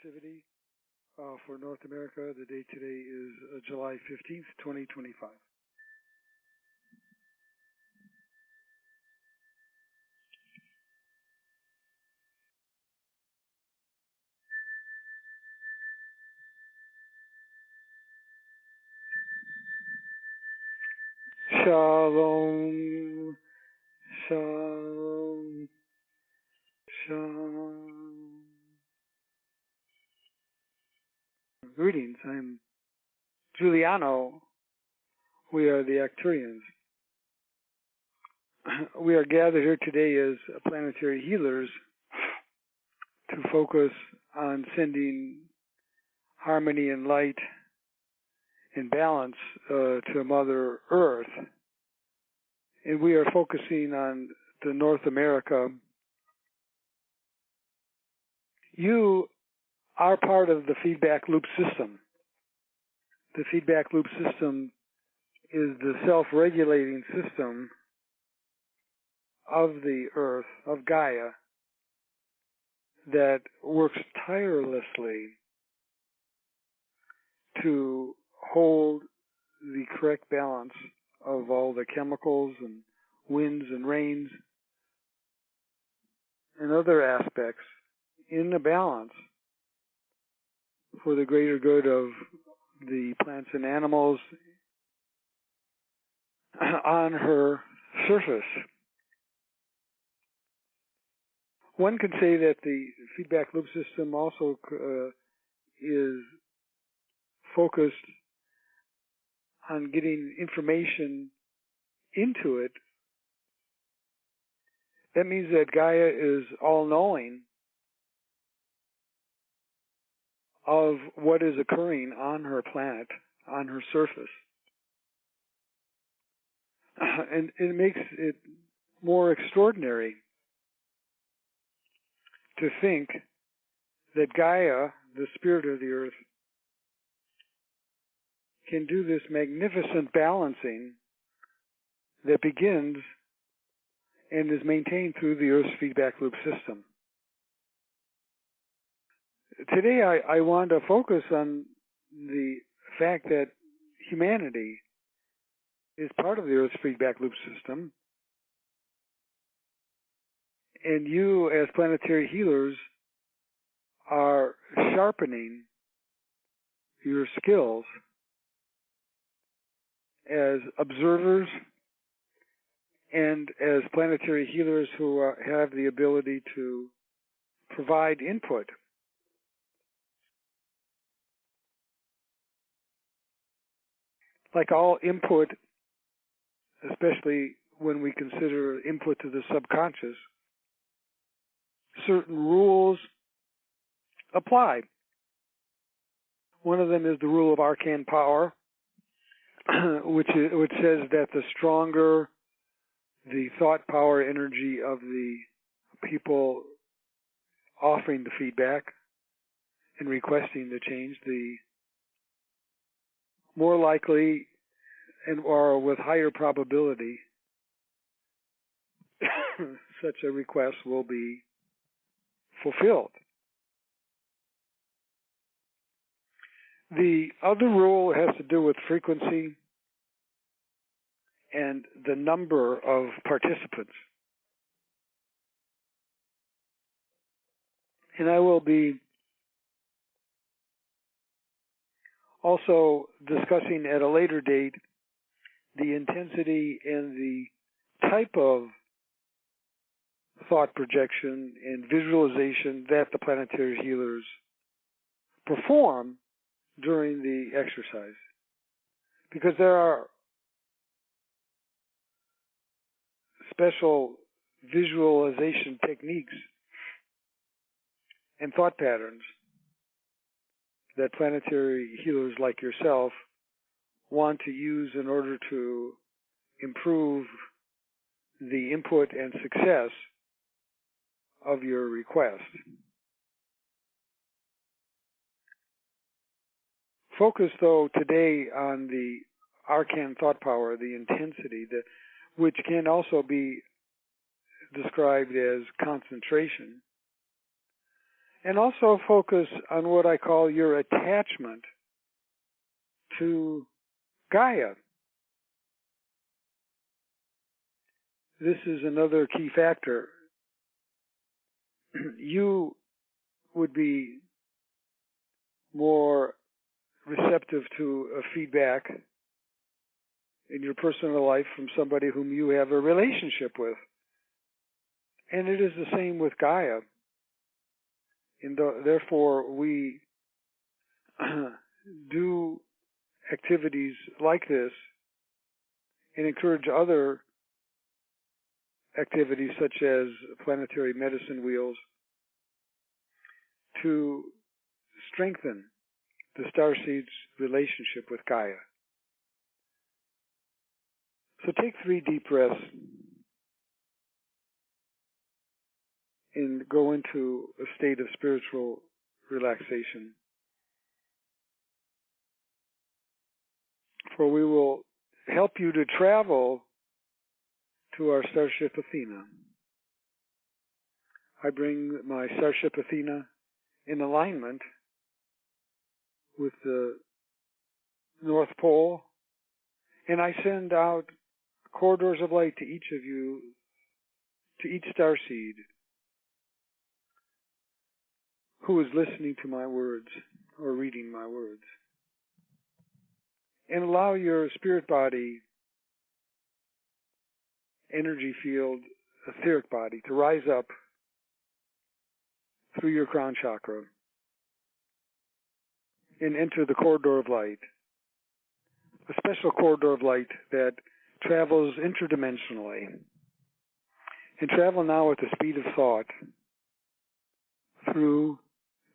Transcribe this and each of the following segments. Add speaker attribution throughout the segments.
Speaker 1: Bio-relativity for North America. The date today is July 15th, 2025. Shalom, shalom, shalom. Greetings, I'm Giuliano. We are the Arcturians. We are gathered here today as planetary healers to focus on sending harmony and light and balance to Mother Earth. And we are focusing on the North America. You are part of the feedback loop system. The feedback loop system is the self-regulating system of the Earth, of Gaia, that works tirelessly to hold the correct balance of all the chemicals and winds and rains and other aspects in a balance for the greater good of the plants and animals on her surface. One could say that the feedback loop system also is focused on getting information into it. That means that Gaia is all-knowing of what is occurring on her planet, on her surface. And it makes it more extraordinary to think that Gaia, the spirit of the Earth, can do this magnificent balancing that begins and is maintained through the Earth's feedback loop system. Today I want to focus on the fact that humanity is part of the Earth's feedback loop system, and you as planetary healers are sharpening your skills as observers and as planetary healers who have the ability to provide input. Like all input, especially when we consider input to the subconscious, certain rules apply. One of them is the rule of arcane power, which says that the stronger the thought power energy of the people offering the feedback and requesting the change, the more likely and or with higher probability such a request will be fulfilled. The other rule has to do with frequency and the number of participants. And I will be also discussing at a later date the intensity and the type of thought projection and visualization that the planetary healers perform during the exercise. Because there are special visualization techniques and thought patterns that planetary healers like yourself want to use in order to improve the input and success of your request. Focus, though, today on the arcane thought power, the intensity, which can also be described as concentration. And also focus on what I call your attachment to Gaia. This is another key factor. You would be more receptive to a feedback in your personal life from somebody whom you have a relationship with. And it is the same with Gaia. And therefore, we do activities like this and encourage other activities such as planetary medicine wheels to strengthen the starseed's relationship with Gaia. So take 3 deep breaths and go into a state of spiritual relaxation. For we will help you to travel to our starship Athena. I bring my starship Athena in alignment with the North Pole, and I send out corridors of light to each of you, to each starseed who is listening to my words or reading my words. And allow your spirit body, energy field, etheric body to rise up through your crown chakra and enter the corridor of light, a special corridor of light that travels interdimensionally. And travel now at the speed of thought through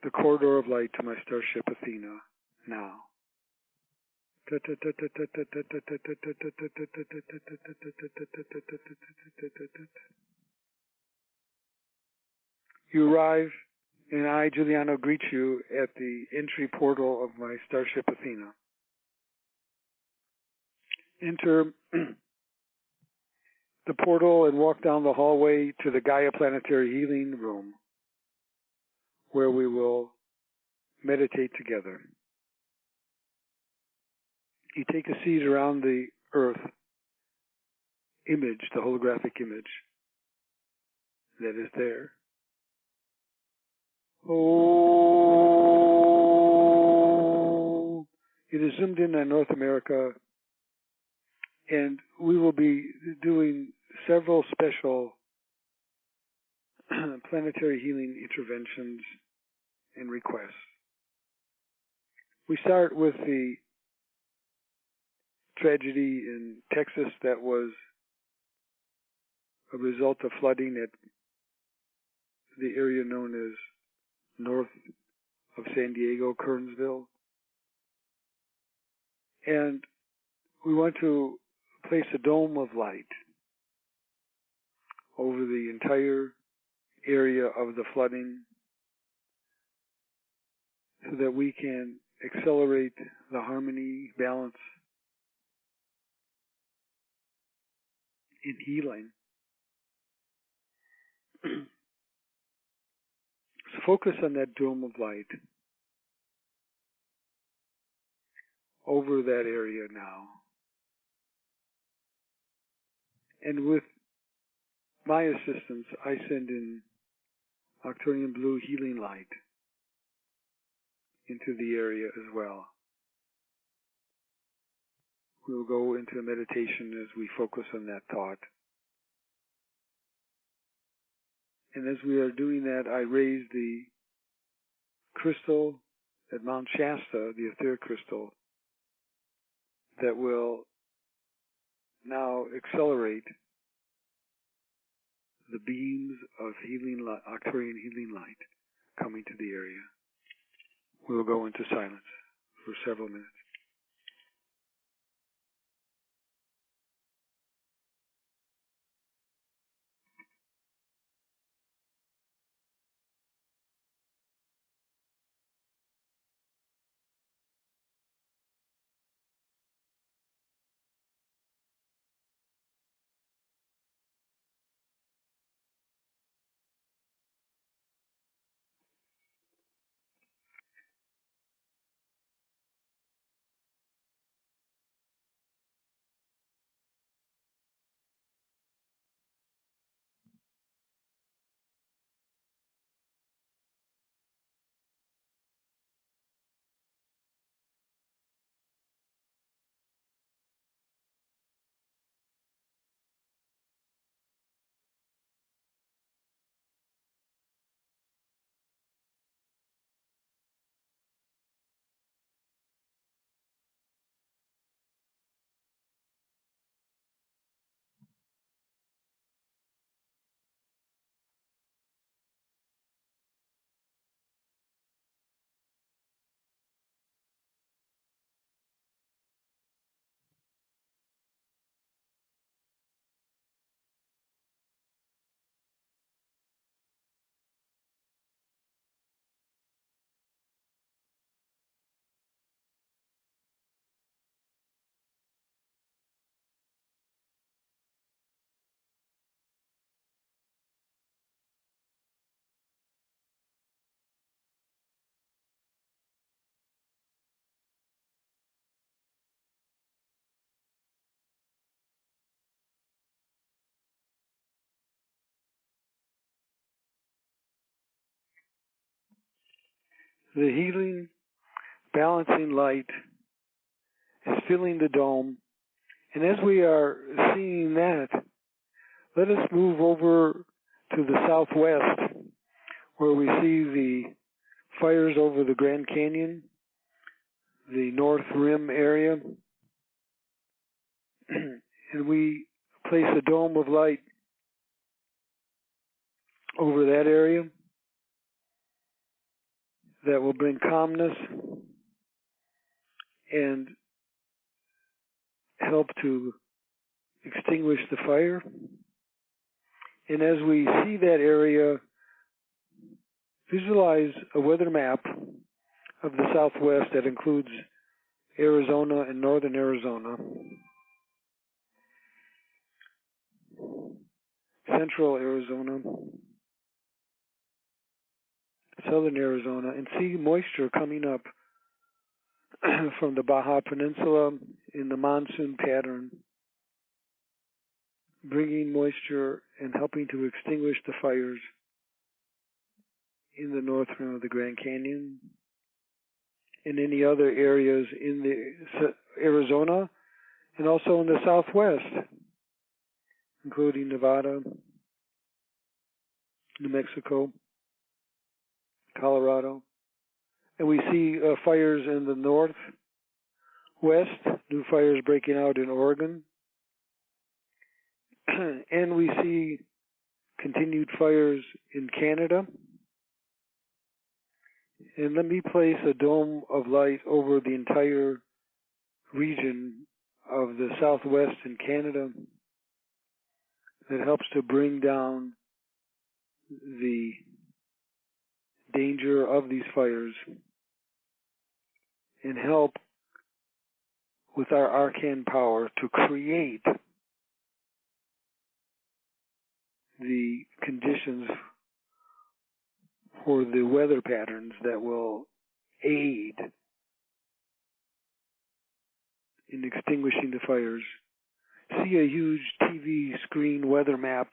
Speaker 1: the corridor of light to my starship Athena now. You arrive, and I, Giuliano, greet you at the entry portal of my starship Athena. Enter the portal and walk down the hallway to the Gaia Planetary Healing Room, where we will meditate together. You take a seat around the Earth image, the holographic image that is there. Oh, it is zoomed in on North America, and we will be doing several special planetary healing interventions and requests. We start with the tragedy in Texas that was a result of flooding at the area known as north of San Diego, Kernsville. And we want to place a dome of light over the entire area of the flooding so that we can accelerate the harmony, balance, and healing. So focus on that dome of light over that area now. And with my assistance, I send in Arcturian blue healing light into the area as well. We'll go into meditation as we focus on that thought. And as we are doing that, I raise the crystal at Mount Shasta, the etheric crystal, that will now accelerate the beams of healing light, Arcturian healing light coming to the area. We will go into silence for several minutes. the healing, balancing light is filling the dome. And as we are seeing that, let us move over to the southwest, where we see the fires over the Grand Canyon, the North Rim area, and we place a dome of light over that area that will bring calmness and help to extinguish the fire. And as we see that area, visualize a weather map of the Southwest that includes Arizona and northern Arizona, central Arizona, southern Arizona, and see moisture coming up from the Baja Peninsula in the monsoon pattern, bringing moisture and helping to extinguish the fires in the north rim of the Grand Canyon and any other areas in the Arizona and also in the Southwest, including Nevada, New Mexico, Colorado. And we see fires in the northwest, new fires breaking out in Oregon. And we see continued fires in Canada. And let me place a dome of light over the entire region of the Southwest in Canada that helps to bring down the danger of these fires and help with our arcane power to create the conditions for the weather patterns that will aid in extinguishing the fires. See a huge TV screen weather map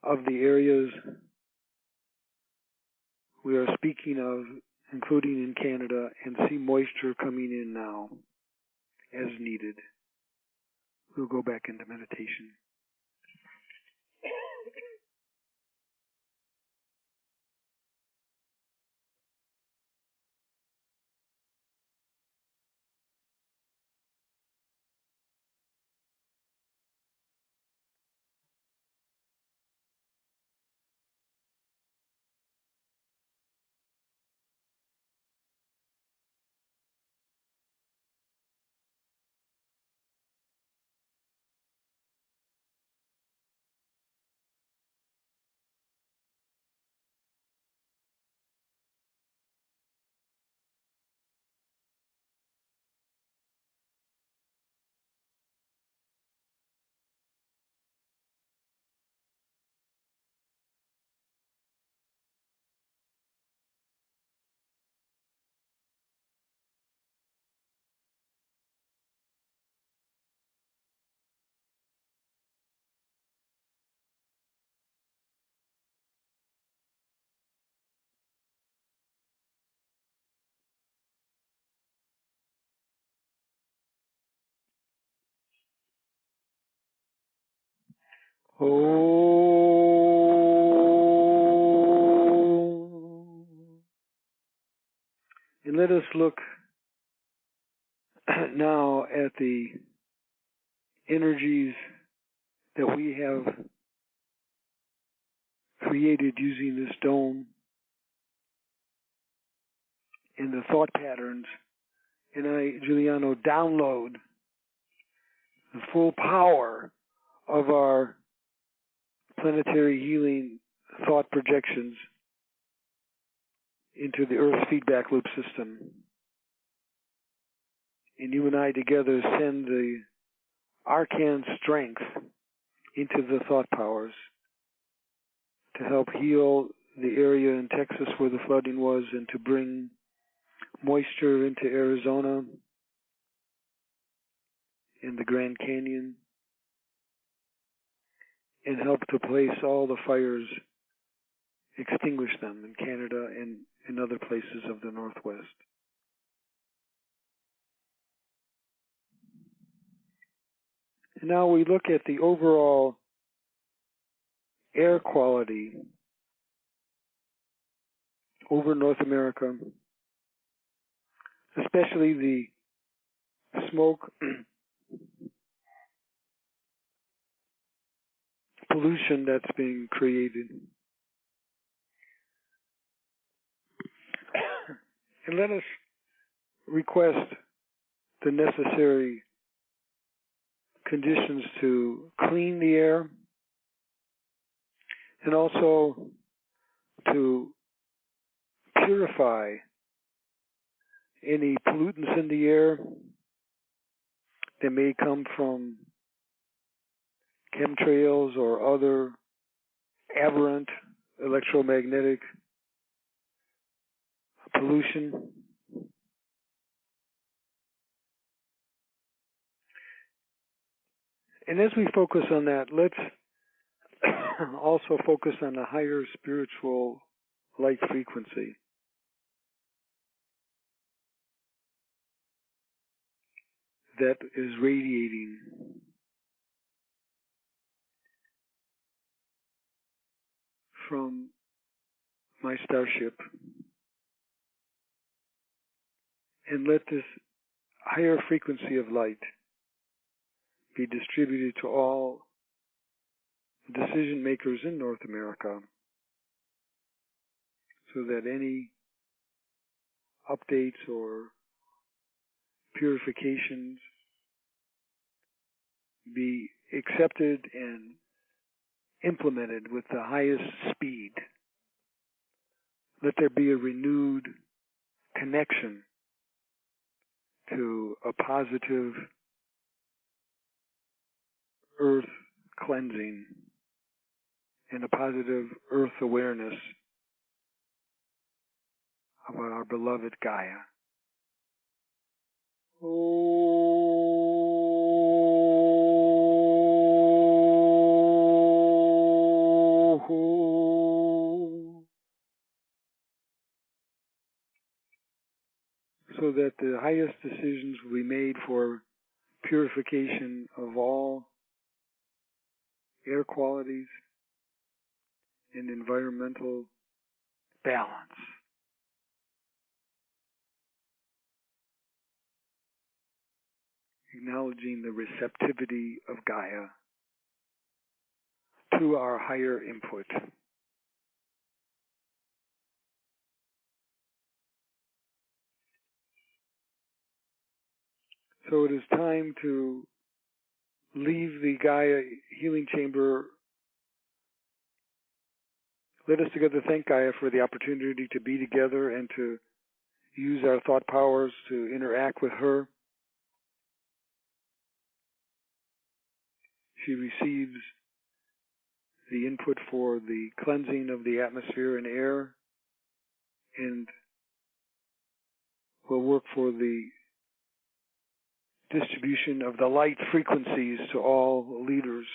Speaker 1: of the areas we are speaking of, including in Canada, and see moisture coming in now as needed. We'll go back into meditation. Oh, and let us look now at the energies that we have created using this dome and the thought patterns. And I, Giuliano, download the full power of our planetary healing thought projections into the Earth's feedback loop system. And you and I together send the arcane strength into the thought powers to help heal the area in Texas where the flooding was and to bring moisture into Arizona and the Grand Canyon and help to place all the fires extinguish them in Canada and in other places of the Northwest. And now we look at the overall air quality over North America, especially the smoke pollution that's being created. And let us request the necessary conditions to clean the air and also to purify any pollutants in the air that may come from chemtrails or other aberrant electromagnetic pollution. And as we focus on that, let's also focus on the higher spiritual light frequency. That is radiating from my starship. And let this higher frequency of light be distributed to all decision makers in North America so that any updates or purifications be accepted and implemented with the highest speed. Let there be a renewed connection to a positive earth cleansing and a positive earth awareness of our beloved Gaia. So that the highest decisions will be made for purification of all air qualities and environmental balance. Acknowledging the receptivity of Gaia to our higher input. So it is time to leave the Gaia healing chamber. Let us together thank Gaia for the opportunity to be together and to use our thought powers to interact with her. She receives the input for the cleansing of the atmosphere and air and will work for the distribution of the light frequencies to all leaders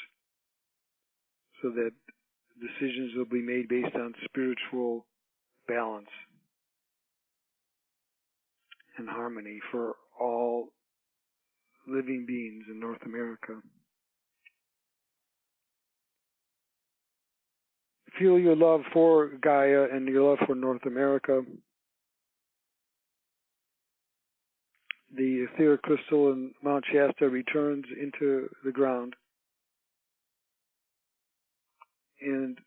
Speaker 1: so that decisions will be made based on spiritual balance and harmony for all living beings in North America. Feel your love for Gaia and your love for North America. The etheric crystal in Mount Shasta returns into the ground. And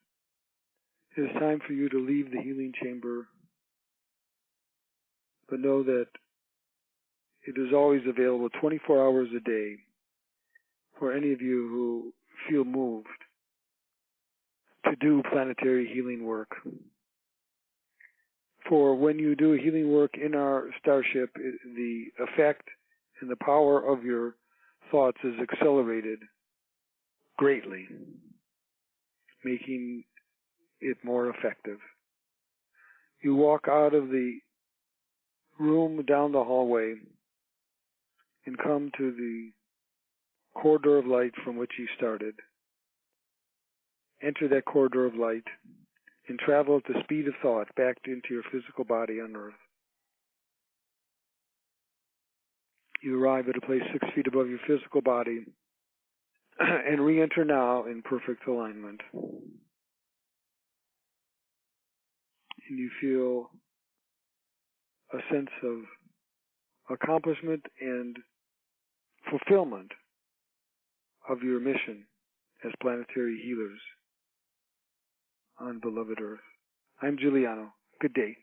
Speaker 1: it is time for you to leave the healing chamber. But know that it is always available 24 hours a day for any of you who feel moved to do planetary healing work. For when you do healing work in our starship, the effect and the power of your thoughts is accelerated greatly, making it more effective. You walk out of the room down the hallway and come to the corridor of light from which you started. Enter that corridor of light and travel at the speed of thought back into your physical body on Earth. You arrive at a place 6 feet above your physical body and re-enter now in perfect alignment. And you feel a sense of accomplishment and fulfillment of your mission as planetary healers on beloved Earth. I'm Giuliano. Good day.